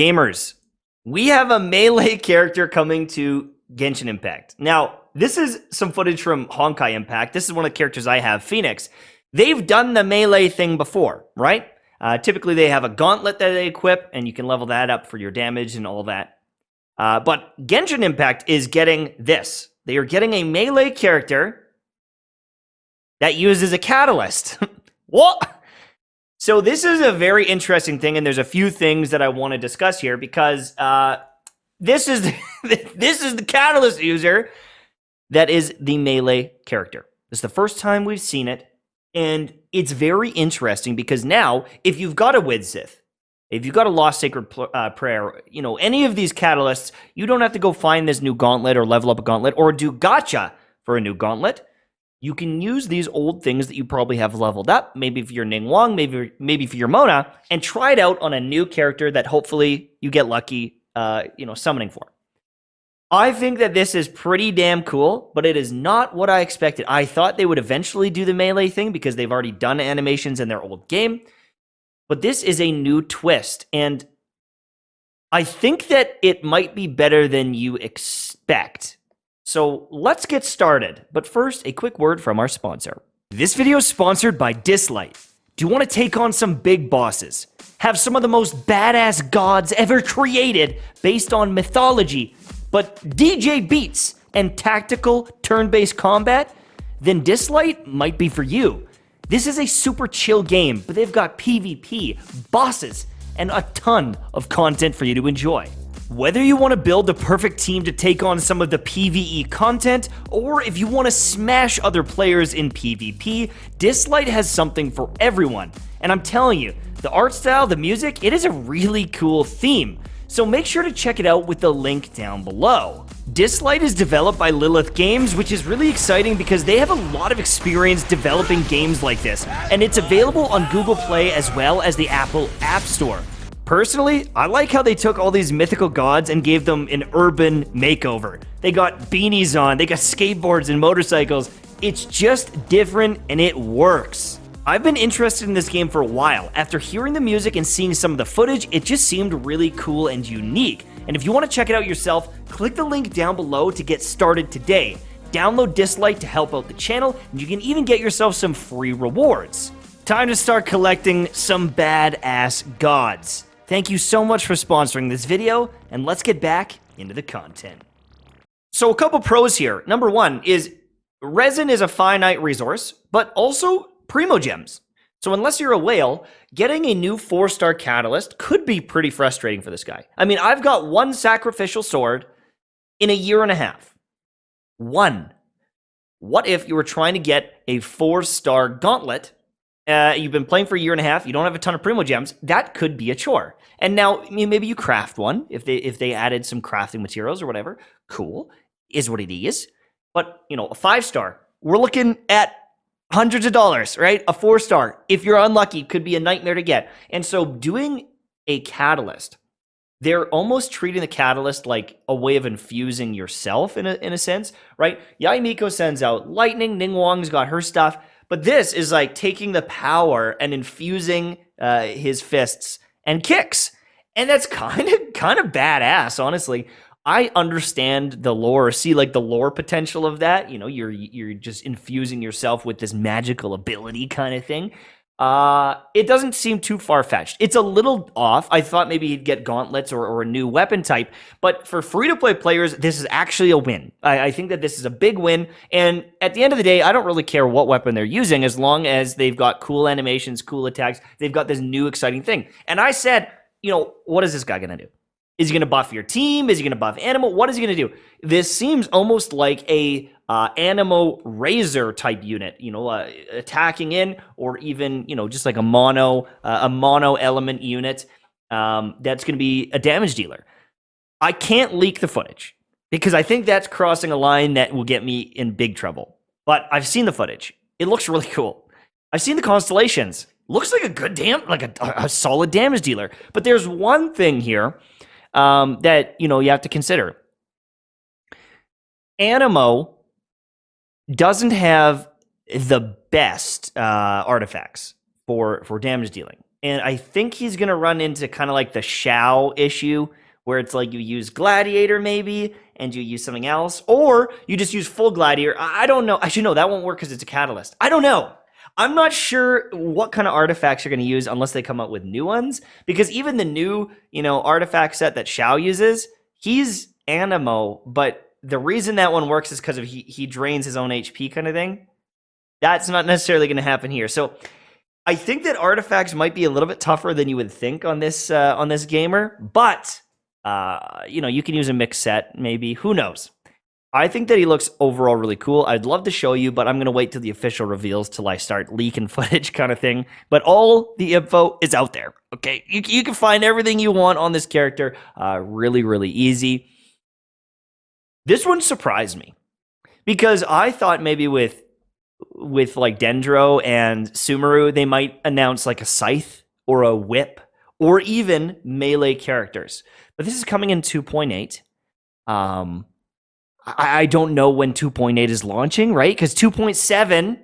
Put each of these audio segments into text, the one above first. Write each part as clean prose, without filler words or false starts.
Gamers, we have a melee character coming to Genshin Impact. Now, this is some footage from Honkai Impact. This is one of the characters I have, Phoenix. They've done the melee thing before, right? Typically, they have a gauntlet that they equip, and you can level that up for your damage and all that. But Genshin Impact is getting this. They are getting a melee character that uses a catalyst. What? So this is a very interesting thing, and there's a few things that I want to discuss here because this is the catalyst user that is the melee character. This is the first time we've seen it, and it's very interesting because now, if you've got a Widsith, if you've got a Lost Sacred Prayer, you know, any of these catalysts, you don't have to go find this new gauntlet or level up a gauntlet or do gacha for a new gauntlet. You can use these old things that you probably have leveled up, maybe for your Ningguang, maybe for your Mona, and try it out on a new character that hopefully you get lucky, summoning for. I think that this is pretty damn cool, but it is not what I expected. I thought they would eventually do the melee thing because they've already done animations in their old game, but this is a new twist, and I think that it might be better than you expect. So let's get started, but first, a quick word from our sponsor. This video is sponsored by Dislight. Do you want to take on some big bosses? Have some of the most badass gods ever created based on mythology, but DJ beats and tactical turn-based combat? Then Dislight might be for you. This is a super chill game, but they've got PvP, bosses, and a ton of content for you to enjoy. Whether you want to build the perfect team to take on some of the PvE content, or if you want to smash other players in PvP, Dislight has something for everyone. And I'm telling you, the art style, the music, it is a really cool theme. So make sure to check it out with the link down below. Dislight is developed by Lilith Games, which is really exciting because they have a lot of experience developing games like this, and it's available on Google Play as well as the Apple App Store. Personally, I like how they took all these mythical gods and gave them an urban makeover. They got beanies on, they got skateboards and motorcycles. It's just different and it works. I've been interested in this game for a while. After hearing the music and seeing some of the footage, it just seemed really cool and unique. And if you want to check it out yourself, click the link down below to get started today. Download Dislight to help out the channel, and you can even get yourself some free rewards. Time to start collecting some badass gods. Thank you so much for sponsoring this video, and let's get back into the content. So a couple pros here. Number one is resin is a finite resource, but also primogems. So unless you're a whale, getting a new 4-star catalyst could be pretty frustrating for this guy. I mean, I've got one sacrificial sword in a year and a half. One. What if you were trying to get a 4-star gauntlet? You've been playing for a year and a half, you don't have a ton of primogems, that could be a chore. And now, maybe you craft one, if they added some crafting materials or whatever, cool, is what it is. But, a 5-star, we're looking at hundreds of dollars, right? A 4-star, if you're unlucky, could be a nightmare to get. And so doing a catalyst, they're almost treating the catalyst like a way of infusing yourself in a sense, right? Yaimiko sends out lightning, Ningguang's got her stuff, but this is like taking the power and infusing his fists and kicks. And that's kind of badass, honestly. I understand the lore, see like the lore potential of that. You're just infusing yourself with this magical ability kind of thing. It doesn't seem too far-fetched. It's a little off. I thought maybe he'd get gauntlets or a new weapon type, but for free-to-play players, this is actually a win. I think that this is a big win, and at the end of the day, I don't really care what weapon they're using as long as they've got cool animations, cool attacks, they've got this new exciting thing. And I said, what is this guy gonna do? Is he going to buff your team? Is he going to buff Anemo? What is he going to do? This seems almost like a Anemo Razor type unit, attacking in, or even, just like a mono element unit that's going to be a damage dealer. I can't leak the footage because I think that's crossing a line that will get me in big trouble. But I've seen the footage. It looks really cool. I've seen the constellations. Looks like a good a solid damage dealer. But there's one thing here that you have to consider. Anemo doesn't have the best artifacts for damage dealing. and I think he's gonna run into kind of like the Shao issue, where it's like you use Gladiator maybe, and you use something else, or you just use full Gladiator. I don't know. Actually, no, that won't work because it's a catalyst. I don't know. I'm not sure what kind of artifacts you're going to use unless they come up with new ones. Because even the new, artifact set that Shao uses, he's Anemo, but the reason that one works is because of he drains his own HP kind of thing. That's not necessarily going to happen here. So I think that artifacts might be a little bit tougher than you would think on this gamer, but you can use a mix set maybe. Who knows? I think that he looks overall really cool. I'd love to show you, but I'm going to wait till the official reveals till I start leaking footage kind of thing. But all the info is out there, okay? You can find everything you want on this character really, really easy. This one surprised me because I thought maybe with like Dendro and Sumeru, they might announce like a scythe or a whip or even melee characters. But this is coming in 2.8. I don't know when 2.8 is launching, right? Because 2.7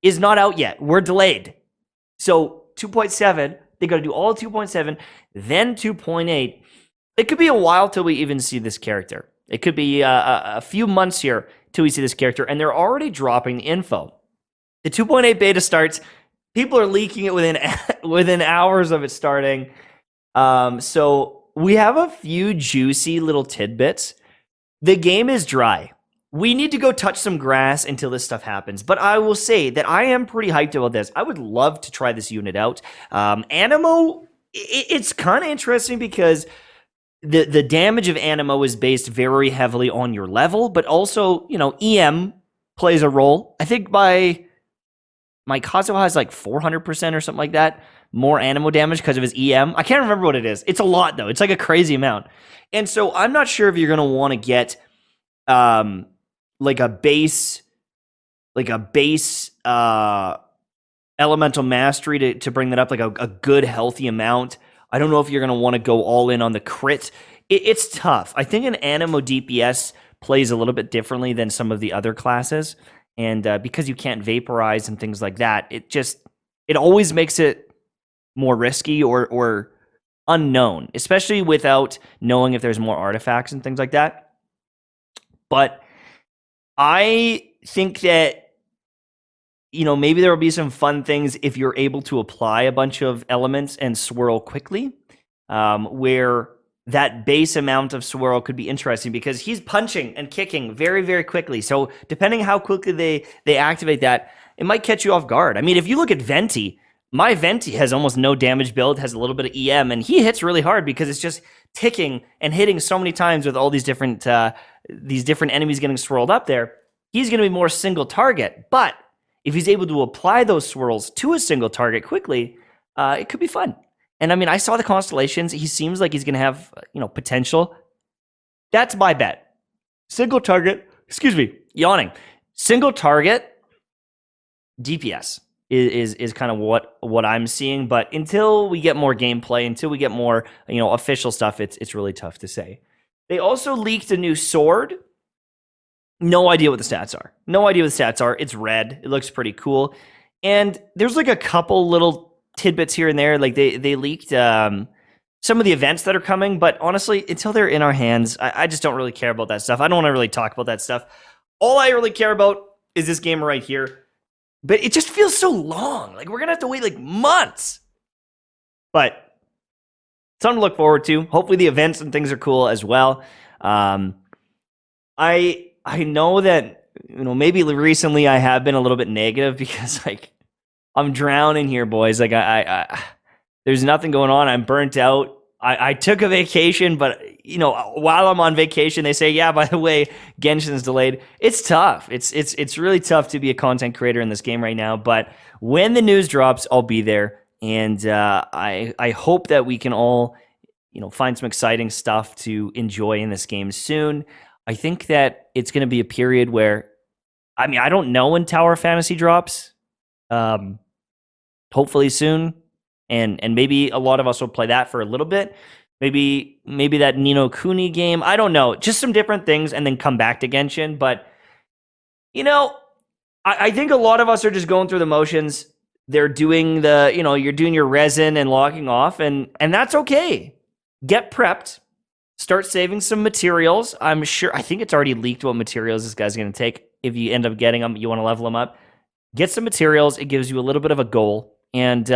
is not out yet. We're delayed. So 2.7, they got to do all 2.7, then 2.8. It could be a while till we even see this character. It could be a few months here till we see this character, and they're already dropping the info. The 2.8 beta starts. People are leaking it within hours of it starting. So we have a few juicy little tidbits. The game is dry. We need to go touch some grass until this stuff happens. But I will say that I am pretty hyped about this. I would love to try this unit out. Anemo, it's kind of interesting because the damage of Anemo is based very heavily on your level, but also, EM plays a role. I think my Kazuha has like 400% or something like that, more Anemo damage because of his EM. I can't remember what it is. It's a lot, though. It's like a crazy amount. And so I'm not sure if you're going to want to get like a base elemental mastery to bring that up, like a good, healthy amount. I don't know if you're going to want to go all in on the crit. It's tough. I think an Anemo DPS plays a little bit differently than some of the other classes. And because you can't vaporize and things like that, it always makes it more risky or unknown, especially without knowing if there's more artifacts and things like that. But I think that, maybe there will be some fun things if you're able to apply a bunch of elements and swirl quickly, where that base amount of swirl could be interesting because he's punching and kicking very, very quickly. So depending how quickly they activate that, it might catch you off guard. I mean, if you look at Venti, my Venti has almost no damage build, has a little bit of EM, and he hits really hard because it's just ticking and hitting so many times with all these different enemies getting swirled up there. He's going to be more single target, but if he's able to apply those swirls to a single target quickly, it could be fun. And I mean, I saw the constellations. He seems like he's going to have, potential. That's my bet. Single target, yawning. Single target DPS is kind of what I'm seeing. But until we get more gameplay, until we get more, official stuff, it's really tough to say. They also leaked a new sword. No idea what the stats are. It's red. It looks pretty cool. And there's like a couple little tidbits here and there. Like they leaked some of the events that are coming, but honestly, until they're in our hands, I just don't really care about that stuff. I don't want to really talk about that stuff. All I really care about is this game right here. But it just feels so long. Like we're gonna have to wait like months. But something to look forward to. Hopefully the events and things are cool as well. I know that maybe recently I have been a little bit negative because like I'm drowning here, boys. Like I there's nothing going on. I'm burnt out. I took a vacation, but while I'm on vacation, they say, yeah, by the way, Genshin's delayed. It's tough. It's really tough to be a content creator in this game right now. But when the news drops, I'll be there, and I hope that we can all find some exciting stuff to enjoy in this game soon. I think that it's going to be a period where, I don't know when Tower Fantasy drops. Hopefully soon, and maybe a lot of us will play that for a little bit. Maybe that Ni no Kuni game. I don't know. Just some different things, and then come back to Genshin. But I think a lot of us are just going through the motions. They're doing you're doing your resin and logging off, and that's okay. Get prepped. Start saving some materials. I think it's already leaked what materials this guy's going to take. If you end up getting them, you want to level them up. Get some materials. It gives you a little bit of a goal. And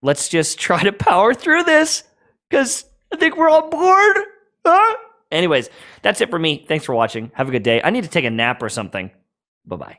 let's just try to power through this, because I think we're on board. Huh? Anyways, that's it for me. Thanks for watching. Have a good day. I need to take a nap or something. Bye-bye.